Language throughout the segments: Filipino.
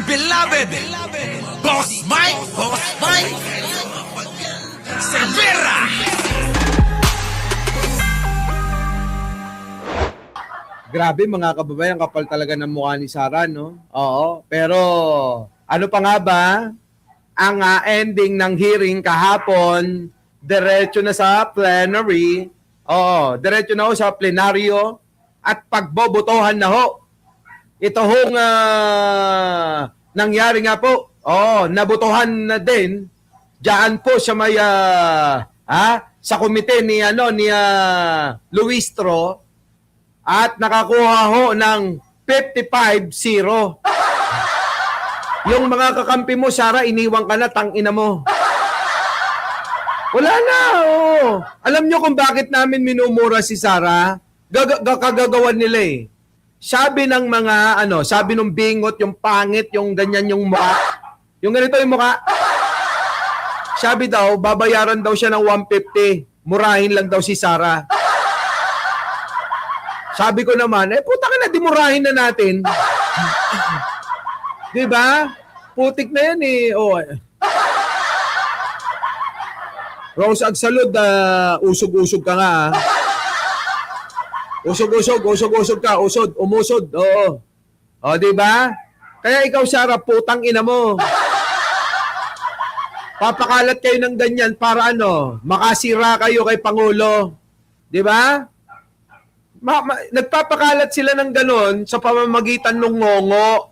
beloved Boss Mike Cervera. Grabe mga kababayan, kapal talaga ng mukha ni Sara, no? Oo, pero ano pa nga ba ang ending ng hearing kahapon? Diretso na sa plenary. Oo, diretso na ho sa plenaryo at pagbobotohan na ho. Ito hong nangyari nga po. Oo, nabotohan na din diyan po sa may sa komite ni Luistro. At nakakuha ho ng 55-0. Yung mga kakampi mo, Sara, iniwan ka na, tangina mo. Wala na, oh. Alam nyo kung bakit namin minumura si Sara? Kagagawan nila eh. Sabi ng mga, sabi ng bingot, yung pangit, yung ganyan yung mukha. Yung ganito yung mukha. Sabi daw, babayaran daw siya ng 150. Murahin lang daw si Sara. Sabi ko naman, puta ka na, dimurahin na natin. Diba? Putik na yan eh. Oh. Rose Agsalud, usog-usog ka nga. Usog-usog ka, umusod. Oo. O, diba? Kaya ikaw, Sara, putang ina mo. Papakalat kayo ng ganyan para makasira kayo kay Pangulo. Diba? Nagpapakalat sila ng ganon sa pamamagitan ng ngongo.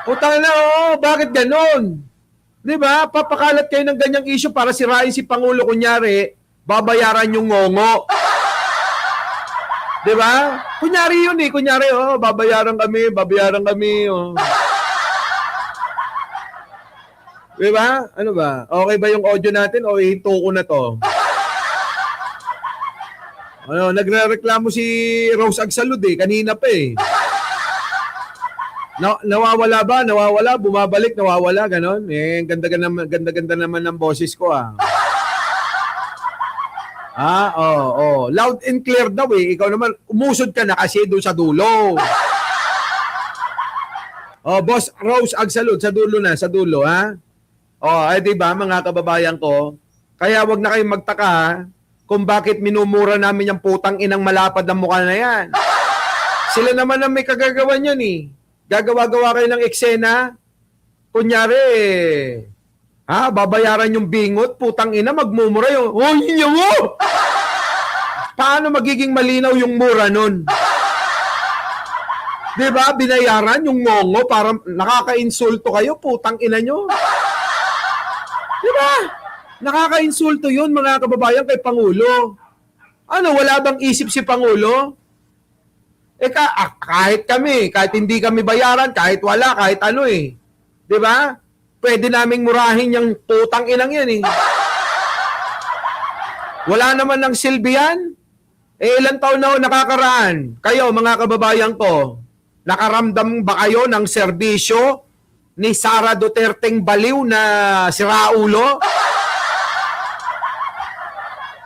Utang na, bakit ganon? Di ba? Papakalat kayo ng ganyang issue para sirain si Pangulo, kunyari, babayaran yung ngongo. Di ba? Kunyari yun eh, kunyari, babayaran kami. Di ba? Ano ba? Okay ba yung audio natin o ihinto ko na to? Nagrereklamo si Rose Agsalud eh, kanina pa eh. Nawawala ba? Nawawala, bumabalik, nawawala, ganon. Ganda-ganda naman ng boses ko ah. Loud and clear daw eh. Ikaw naman, umusod ka na kasi doon sa dulo. Boss Rose Agsalud, sa dulo ha. Diba mga kababayan ko, kaya wag na kayong magtaka ha, kung bakit minumura namin yung putang inang malapad ng mukha na yan. Sila naman ang may kagagawan yan eh. Gagawa-gawa kayo ng eksena. Kunyari, babayaran yung bingot, putang ina, magmumura yung, hinya mo! Paano magiging malinaw yung mura nun? Diba? Binayaran yung ngongo para nakaka-insulto kayo, putang ina nyo. Diba? Nakaka-insulto yun, mga kababayan, kay Pangulo. Wala bang isip si Pangulo? Kahit hindi kami bayaran, kahit wala, kahit eh. Diba? Pwede naming murahin yung putang inang yan eh. Wala naman ng silbi yan. Ilang taon na nakakaraan? Kayo, mga kababayan ko, nakaramdam ba kayo ng serbisyo ni Sara Duterteng baliw na siraulo?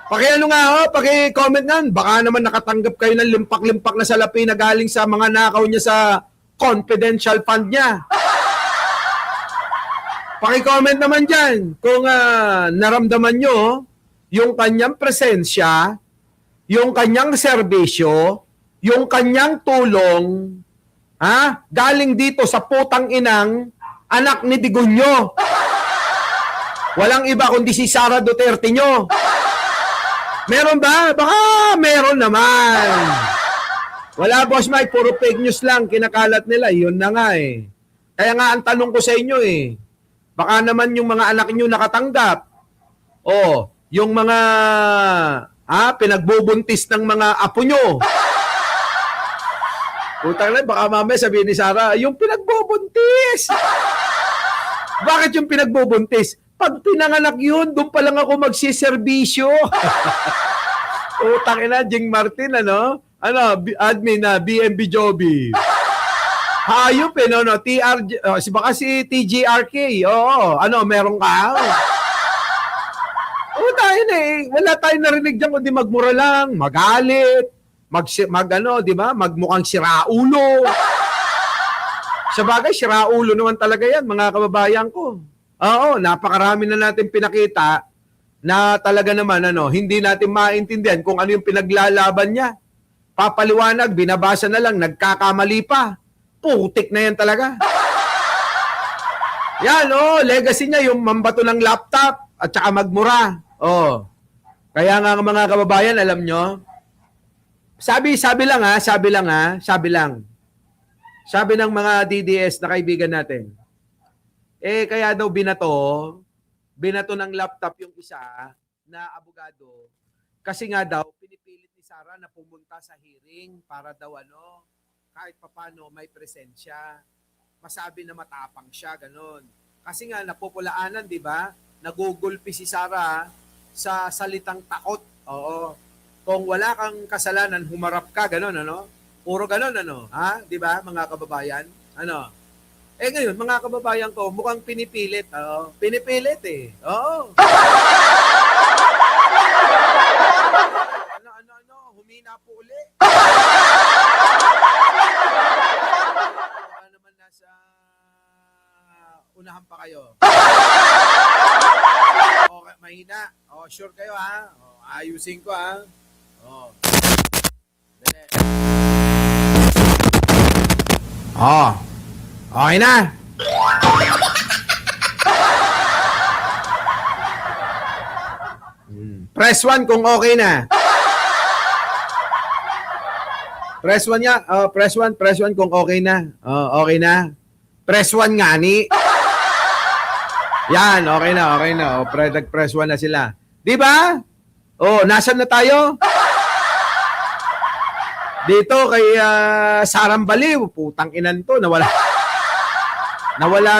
Paki-comment nga. Baka naman nakatanggap kayo ng limpak-limpak na salapi na galing sa mga nakaw niya sa confidential fund niya. Paki-comment naman dyan kung naramdaman nyo yung kanyang presensya, yung kanyang serbisyo, yung kanyang tulong, galing dito sa putang inang anak ni Digunyo. Walang iba kundi si Sara Duterte nyo. Meron ba? Baka meron naman. Wala, Boss Mike, puro fake news lang kinakalat nila. Yun na nga eh. Kaya nga ang tanong ko sa inyo eh, baka naman yung mga anak niyo nakatanggap. Yung mga pinagbubuntis ng mga apo nyo. Utang lang, baka mamaya sabihin ni Sara, yung pinagbubuntis. Bakit yung pinagbubuntis? Pag pinanganak yun, doon pa lang ako magsiservisyo. Utang ina, Jing Martin, admin na, BMB Joby. Hayop baka si TGRK, meron ka? Utang ina wala tayong narinig dyan kundi magmura lang, magalit, di ba? Magmukhang siraulo. Sabagay, siraulo naman talaga yan, mga kababayan ko. Oo, napakarami na natin pinakita na talaga naman hindi natin maintindihan kung ano yung pinaglalaban niya. Papaliwanag, binabasa na lang, nagkakamali pa. Putik na yan talaga. Yan, legacy niya yung mambato ng laptop at saka magmura. Kaya nga mga kababayan, alam nyo, sabi ng mga DDS na kaibigan natin, kaya daw binato ng laptop yung isa na abogado, kasi nga daw, pinipilit ni Sara na pumunta sa hearing para daw kahit papano may presensya. Masabi na matapang siya, ganun. Kasi nga, napupulaanan, di ba? Nagugulpi si Sara sa salitang takot. Oo. Kung wala kang kasalanan, humarap ka, ganun, Puro ganun, Ha? Di ba, mga kababayan? Ngayon, mga kababayan ko, mukhang pinipilit. Pinipilit Oo. Humina po uli. Baka naman nasa unahan pa kayo. Okay, mahina. Sure kayo, ha? Ayusin ko, ha? Okay na. Press 1 kung okay na. Press 1 nga. Press 1 kung okay na. Okay na. Press 1 nga ni. Yan, okay na. Press 1 na sila. Di ba? Nasaan na tayo? Dito kay Sarang Baliw, putang inan to, nawala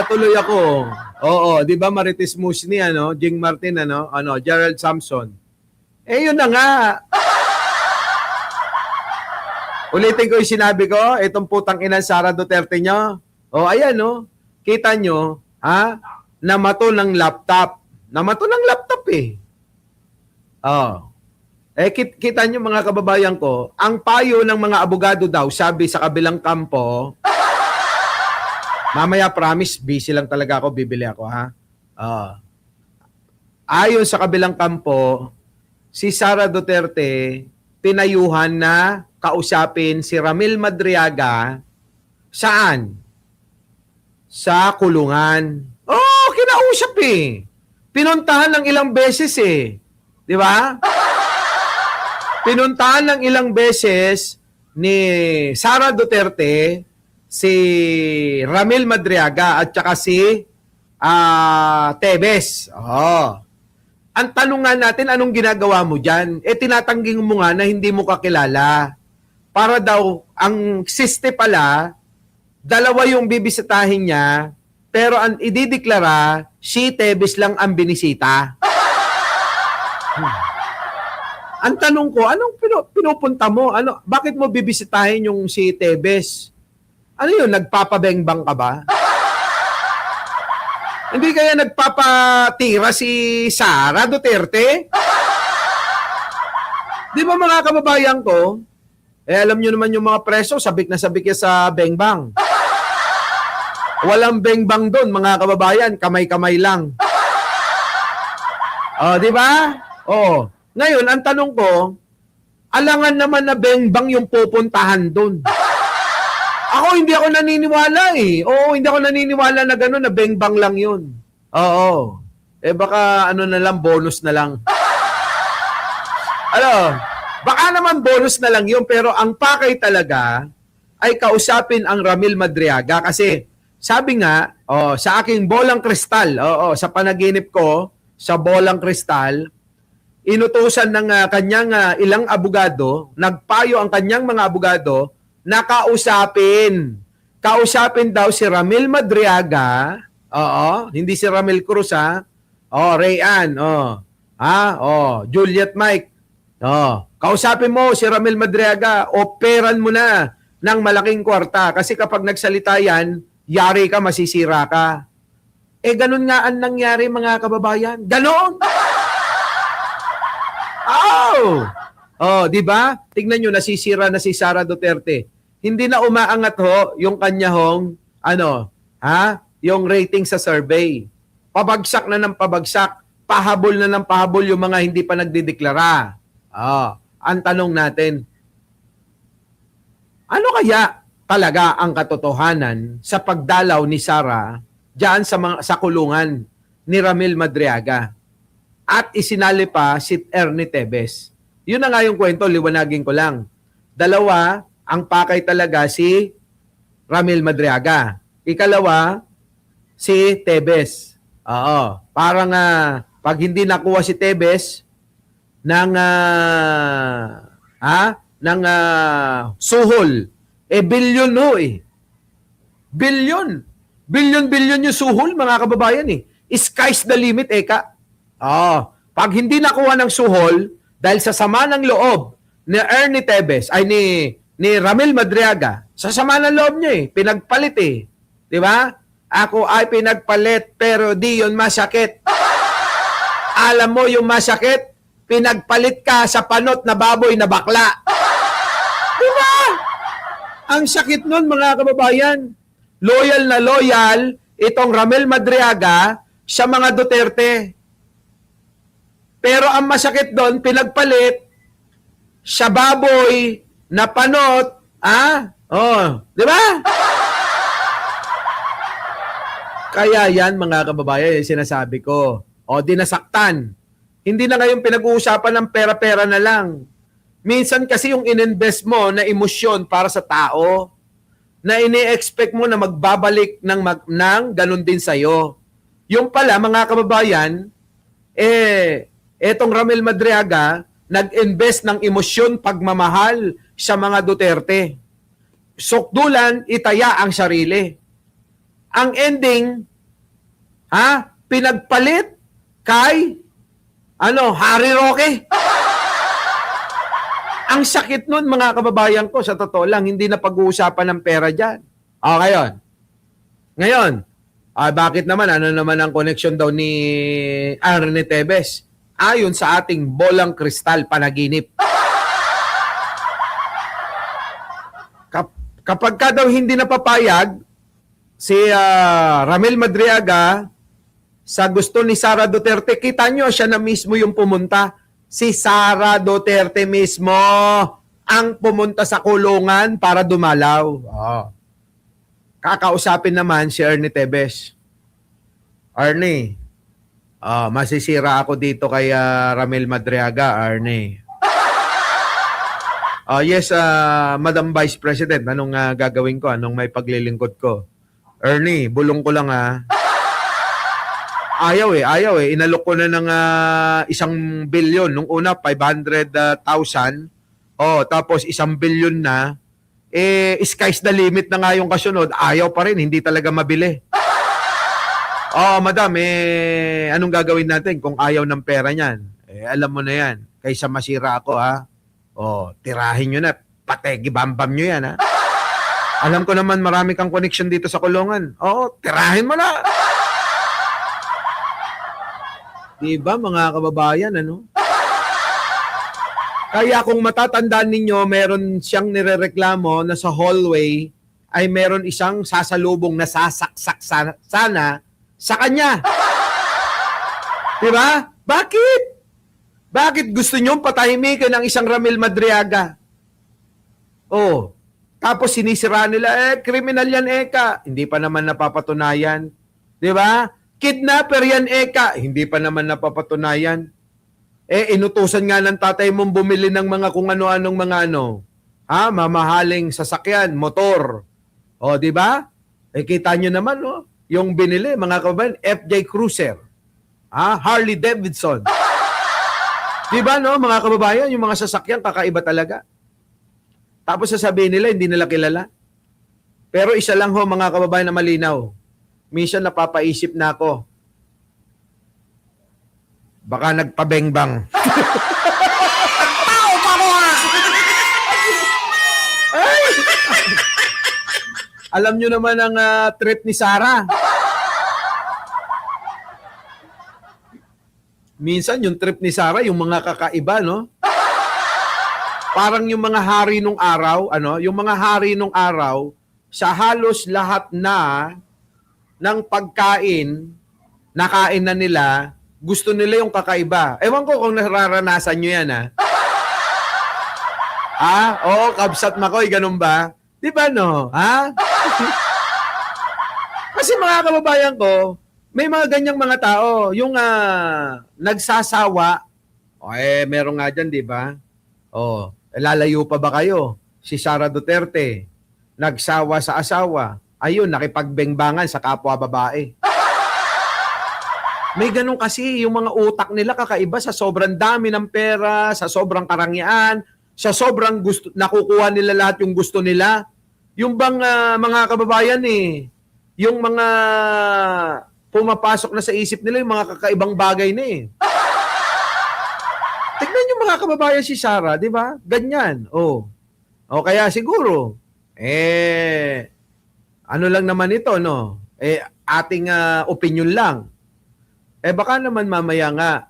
tuloy ako. Di ba Marites Musni, Jing Martin, Gerald Samson. Yun na nga. Ulitin ko yung sinabi ko, itong putang inan Sara Duterte nyo. Ayan, kita nyo, namato ng laptop. Namato ng laptop kita nyo mga kababayan ko, ang payo ng mga abogado daw, sabi sa kabilang kampo, mamaya promise, busy lang talaga ako, bibili ako, ha? Ayon sa kabilang kampo, si Sara Duterte, pinayuhan na kausapin si Ramil Madriaga, saan? Sa kulungan. Kinausap Pinuntahan ng ilang beses Di ba? Pinuntahan ng ilang beses ni Sara Duterte si Ramil Madriaga at saka si Tebes. Ang tanong nga natin, anong ginagawa mo dyan? Tinatangging mo nga na hindi mo kakilala. Para daw, ang siste pala, dalawa yung bibisitahin niya, pero ang idideklara, si Tebes lang ang binisita. Ang tanong ko, anong pinupunta mo? Bakit mo bibisitahin yung si Tebes? Ano yun, nagpapabengbang ka ba? Hindi kaya nagpapatira si Sara Duterte? Di ba mga kababayan ko, alam nyo naman yung mga preso, sabik na sabik yan sa bengbang. Walang bengbang doon, mga kababayan, kamay-kamay lang. Di ba? Ngayon, ang tanong ko, alangan naman na bengbang yung pupuntahan doon. Ako, hindi ako naniniwala hindi ako naniniwala na gano'n, na bengbang lang yun. Baka na lang, bonus na lang. Baka naman bonus na lang yun, pero ang pakay talaga ay kausapin ang Ramil Madriaga kasi sabi nga, sa aking bolang kristal, sa panaginip ko, sa bolang kristal, inutusan ng kanyang ilang abogado, nagpayo ang kanyang mga abogado na kausapin. Kausapin daw si Ramil Madriaga, hindi si Ramil Cruz, Rayan, Juliet Mike, kausapin mo si Ramil Madriaga, operan mo na ng malaking kwarta kasi kapag nagsalita yan, yari ka, masisira ka. Ganun nga ang nangyari mga kababayan. Ganon! Di ba? Tignan nyo, nasisira na si Sara Duterte. Hindi na umaangat yung kanya yung rating sa survey. Pabagsak na ng pabagsak, pahabol na ng pahabol yung mga hindi pa nagdideklara. Ang tanong natin, ano kaya talaga ang katotohanan sa pagdalaw ni Sara diyan sa kulungan ni Ramil Madriaga? At isinali pa si Ernie Tebes. Yun na nga yung kwento, liwanagin ko lang. Dalawa, ang pakay talaga si Ramil Madriaga. Ikalawa, si Tebes. Parang pag hindi nakuha si Tebes ng suhol, bilyon Bilyon. Bilyon yung suhol, mga kababayan Sky's the limit, eka. Pag hindi nakuha ng suhol, dahil sa sama ng loob ni Ernie Tebes, ay ni Ramil Madriaga, sa sama ng loob niya pinagpalit Di ba? Ako ay pinagpalit, pero di yun masakit. Alam mo yung masakit? Pinagpalit ka sa panot na baboy na bakla. Di ba? Ang sakit nun, mga kababayan. Loyal na loyal itong Ramil Madriaga sa mga Duterte. Pero ang masakit doon, pinagpalit sa baboy na panot, di ba? Kaya yan, mga kababayan, yung sinasabi ko. Dinasaktan. Hindi na ngayon pinag-uusapan ng pera-pera na lang. Minsan kasi yung ininvest mo na emosyon para sa tao, na ini-expect mo na magbabalik ng ganun din sa'yo. Yung pala, mga kababayan, etong Ramil Madriaga, nag-invest ng emosyon, pagmamahal sa mga Duterte. Sukdulan, itaya ang sarili. Ang ending, pinagpalit kay Harry Roque. Ang sakit nun, mga kababayan ko, sa totoo lang, hindi na pag-uusapan ng pera dyan. Ngayon, bakit naman? Ano naman ang connection daw ni Ernie Tebes? Ayon sa ating bolang kristal panaginip. Kapag ka daw hindi napapayag, si Ramil Madriaga sa gusto ni Sara Duterte, kita nyo, siya na mismo yung pumunta. Si Sara Duterte mismo ang pumunta sa kulungan para dumalaw. Kakausapin naman si Ernie Tebes. Ernie, masisira ako dito kay Ramil Madriaga, Ernie. Yes, Madam Vice President, anong gagawin ko? Anong may paglilingkod ko? Ernie, bulong ko lang Ayaw Inalok ko na ng 1 bilyon. Nung una, 500,000. Tapos 1 bilyon na. Sky's the limit na nga yung kasunod. Ayaw pa rin, hindi talaga mabili. Madam, anong gagawin natin kung ayaw ng pera niyan? Alam mo na yan. Kaysa masira ako, tirahin nyo na. Pategi, bambam nyo yan, Alam ko naman marami kang connection dito sa kulungan. Tirahin mo na. Diba, mga kababayan, Kaya kung matatandaan ninyo, meron siyang nirereklamo na sa hallway ay meron isang sasalubong na sasaksak sana sa kanya. Diba? Bakit? Bakit gusto nyo patahimikan ng isang Ramil Madriaga? Tapos sinisira nila, kriminal yan, eka. Hindi pa naman napapatunayan. Diba? Kidnapper yan, eka. Hindi pa naman napapatunayan. Inutusan nga ng tatay mong bumili ng mga kung ano-anong mga mamahaling sasakyan, motor. Di ba? Kita nyo naman, yung binili, mga kababayan, FJ Cruiser. Harley Davidson. Di ba, mga kababayan, yung mga sasakyan, kakaiba talaga. Tapos sasabihin nila, hindi nila kilala. Pero isa lang mga kababayan, na malinaw. Minsan napapaisip na ako, baka nagpabengbang. Alam nyo naman ang trip ni Sara. Minsan yung trip ni Sara, yung mga kakaiba, Parang yung mga hari nung araw, yung mga hari nung araw, sa halos lahat na ng pagkain, nakain na nila, gusto nila yung kakaiba. Ewan ko kung nararanasan nyo yan, ha? Oo, Kabsat Makoy, ganun ba? Di ba, no? Ha? Kasi mga kababayan ko, may mga ganyang mga tao, yung nagsasawa, meron nga dyan, di ba? Lalayo pa ba kayo? Si Sara Duterte, nagsawa sa asawa, ayun, nakipagbengbangan sa kapwa babae. May ganun kasi, yung mga utak nila kakaiba sa sobrang dami ng pera, sa sobrang karangyaan, sa sobrang gusto, nakukuha nila lahat yung gusto nila. Yung bang mga kababayan yung mga pumapasok na sa isip nila, yung mga kakaibang bagay na Tignan yung mga kababayan si Sara, di ba? Ganyan. O kaya siguro, ano lang naman ito, no? Ating opinion lang. Baka naman mamaya nga,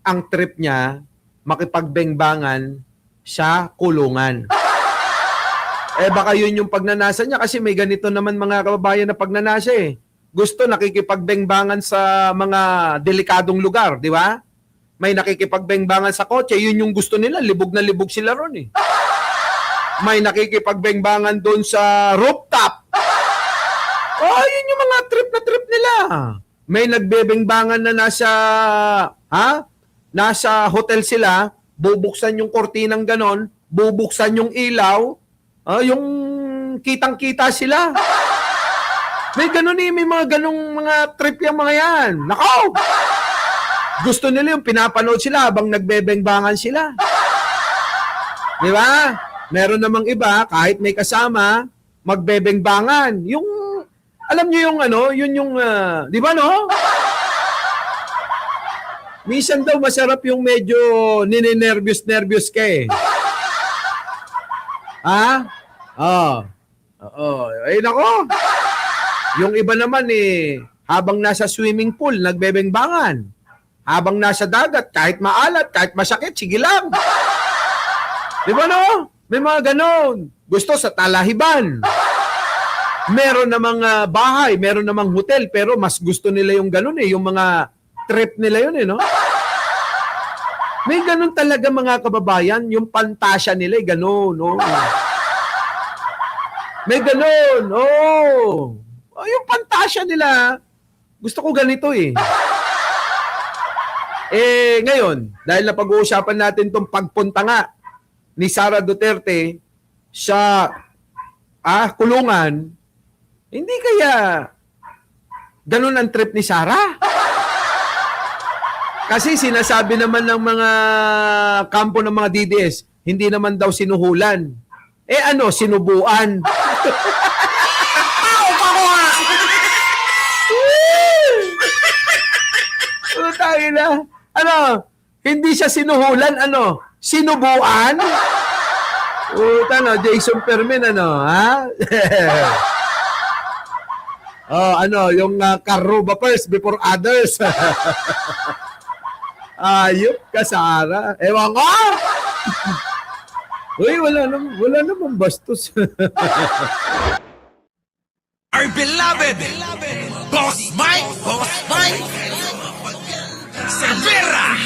ang trip niya, makipagbengbangan sa kulungan. Baka yun yung pagnanasa niya kasi may ganito naman mga kababayan na pagnanasa Gusto nakikipagbengbangan sa mga delikadong lugar, di ba? May nakikipagbengbangan sa kotse, yun yung gusto nila, libog na libog sila ron May nakikipagbengbangan doon sa rooftop. Yun yung mga trip na trip nila. May nagbebengbangan na nasa hotel sila, bubuksan yung kortinang ganon, bubuksan yung ilaw, yung kitang-kita sila. May ganon may mga ganong mga trip yung mga yan. Nako! Gusto nila yung pinapanood sila habang nagbebengbangan sila. Di ba? Meron namang iba, kahit may kasama, magbebengbangan. Yung, alam nyo yung yun yung, di ba no? Minsan daw masarap yung medyo nininervyos-nervyos ka nako. Yung iba naman habang nasa swimming pool, nagbebengbangan. Habang nasa dagat, kahit maalat, kahit masakit, sige lang. Di ba no? May mga ganon. Gusto sa talahiban. Meron namang bahay, meron namang hotel, pero mas gusto nila yung ganon yung mga trip nila yun no? May ganon talaga mga kababayan, yung pantasya nila ganon, no? May ganon, yung pantasya nila, gusto ko ganito ngayon, dahil napag-uusapan natin tong pagpunta nga ni Sara Duterte sa kulungan, hindi kaya ganun ang trip ni Sara? Kasi sinasabi naman ng mga kampo ng mga DDS, hindi naman daw sinuhulan. Sinubuan. Tayo na. Hindi siya sinuhulan, sinubuan? Jason Permin, ha? Yung Karuba first before others. Ayop ka, Sara. Ewan ko! Uy, wala namang bastos. Our beloved Boss Mike Cervera.